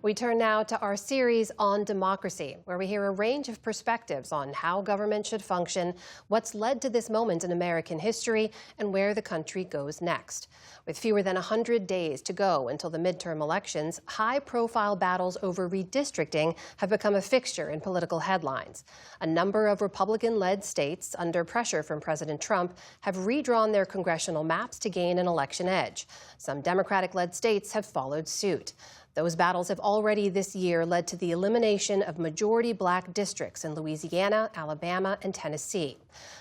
We turn now to our series on democracy, where we hear a range of perspectives on how government should function, what's led to this moment in American history, and where the country goes next. With fewer than 100 days to go until the midterm elections, high-profile battles over redistricting have become a fixture in political headlines. A number of Republican-led states, under pressure from President Trump, have redrawn their congressional maps to gain an election edge. Some Democratic-led states have followed suit. Those battles have already this year led to the elimination of majority black districts in Louisiana, Alabama, and Tennessee.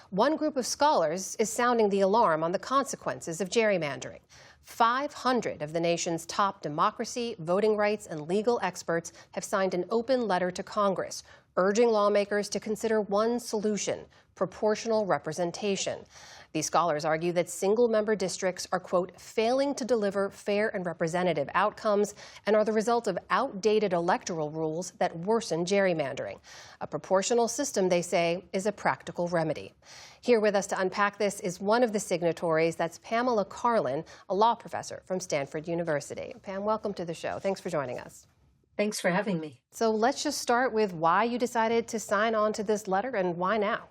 One group of scholars is sounding the alarm on the consequences of gerrymandering. 500 of the nation's top democracy, voting rights, and legal experts have signed an open letter to Congress, urging lawmakers to consider one solution: proportional representation. These scholars argue that single-member districts are, quote, failing to deliver fair and representative outcomes and are the result of outdated electoral rules that worsen gerrymandering. A proportional system, they say, is a practical remedy. Here with us to unpack this is one of the signatories. That's Pamela Karlan, a law professor from Stanford University. Pam, welcome to the show. Thanks for joining us. Thanks for having me. So let's just start with why you decided to sign on to this letter and why now?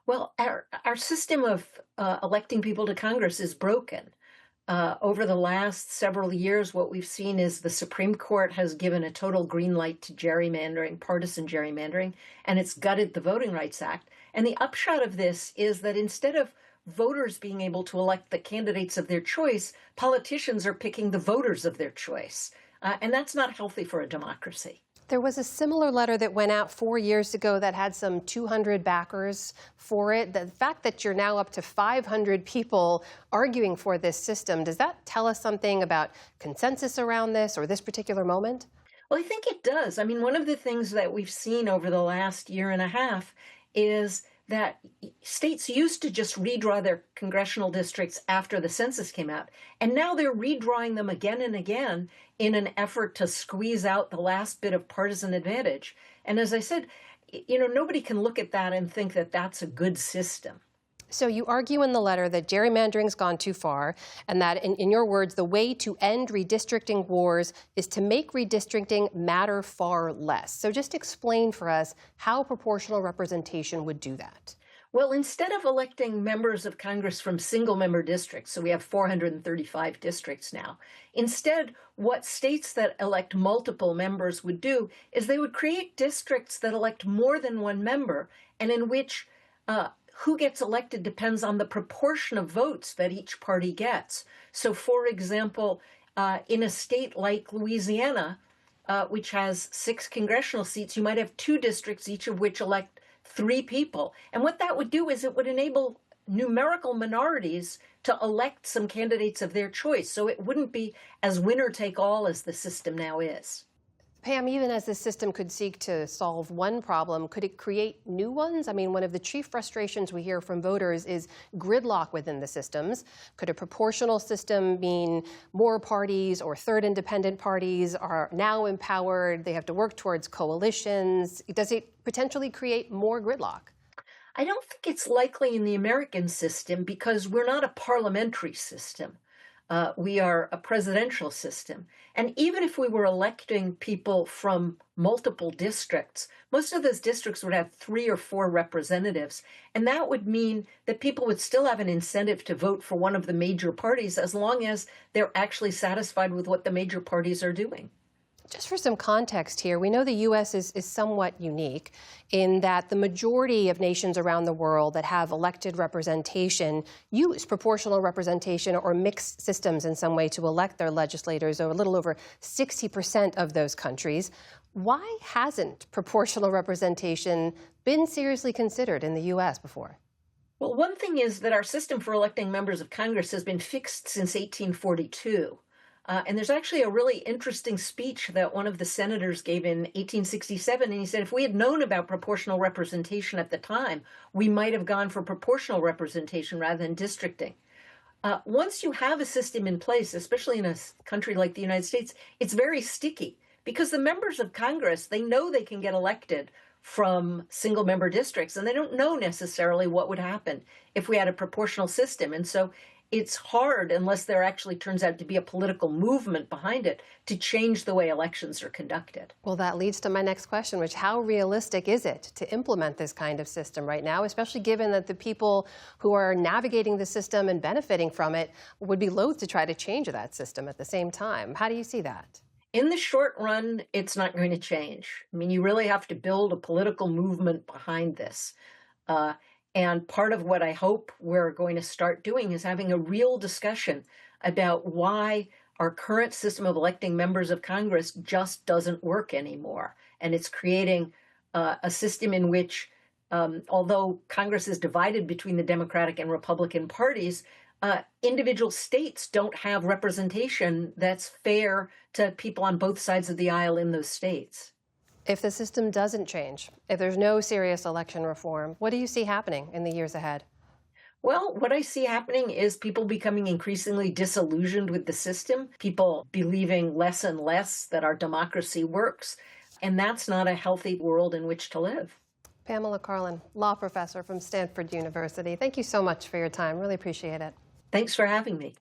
Well, our system of electing people to Congress is broken. Over the last several years, what we've seen is the Supreme Court has given a total green light to gerrymandering, partisan gerrymandering, and it's gutted the Voting Rights Act. And the upshot of this is that instead of voters being able to elect the candidates of their choice, politicians are picking the voters of their choice. And that's not healthy for a democracy. There was a similar letter that went out 4 years ago that had some 200 backers for it. The fact that you're now up to 500 people arguing for this system, does that tell us something about consensus around this or this particular moment? Well, I think it does. I mean, one of the things that we've seen over the last year and a half is that states used to just redraw their congressional districts after the census came out, and now they're redrawing them again and again in an effort to squeeze out the last bit of partisan advantage. And as I said, nobody can look at that and think that that's a good system. So you argue in the letter that gerrymandering's gone too far and that, in your words, the way to end redistricting wars is to make redistricting matter far less. So just explain for us how proportional representation would do that. Well, instead of electing members of Congress from single-member districts, so we have 435 districts now, instead, what states that elect multiple members would do is they would create districts that elect more than one member and in which who gets elected depends on the proportion of votes that each party gets. So, for example, in a state like Louisiana, which has 6 congressional seats, you might have 2 districts, each of which elect 3 people. And what that would do is it would enable numerical minorities to elect some candidates of their choice. So it wouldn't be as winner-take-all as the system now is. Pam, even as this system could seek to solve one problem, could it create new ones? I mean, one of the chief frustrations we hear from voters is gridlock within the systems. Could a proportional system mean more parties or third independent parties are now empowered? They have to work towards coalitions. Does it potentially create more gridlock? I don't think it's likely in the American system because we're not a parliamentary system. We are a presidential system. And even if we were electing people from multiple districts, most of those districts would have 3 or 4 representatives. And that would mean that people would still have an incentive to vote for one of the major parties as long as they're actually satisfied with what the major parties are doing. Just for some context here, we know the U.S. is somewhat unique in that the majority of nations around the world that have elected representation use proportional representation or mixed systems in some way to elect their legislators, or a little over 60% of those countries. Why hasn't proportional representation been seriously considered in the U.S. before? Well, one thing is that our system for electing members of Congress has been fixed since 1842. And there's actually a really interesting speech that one of the senators gave in 1867. And he said, if we had known about proportional representation at the time, we might have gone for proportional representation rather than districting. Once you have a system in place, especially in a country like the United States, it's very sticky because the members of Congress, they know they can get elected from single-member districts, and they don't know necessarily what would happen if we had a proportional system. And so it's hard, unless there actually turns out to be a political movement behind it, to change the way elections are conducted. Well, that leads to my next question, which how realistic is it to implement this kind of system right now, especially given that the people who are navigating the system and benefiting from it would be loath to try to change that system at the same time? How do you see that? In the short run, it's not going to change. I mean, you really have to build a political movement behind this. Uh, and part of what I hope we're going to start doing is having a real discussion about why our current system of electing members of Congress just doesn't work anymore. And it's creating a system in which, although Congress is divided between the Democratic and Republican parties, individual states don't have representation that's fair to people on both sides of the aisle in those states. If the system doesn't change, if there's no serious election reform, what do you see happening in the years ahead? Well, what I see happening is people becoming increasingly disillusioned with the system, people believing less and less that our democracy works, and that's not a healthy world in which to live. Pamela Karlan, law professor from Stanford University. Thank you so much for your time. Really appreciate it. Thanks for having me.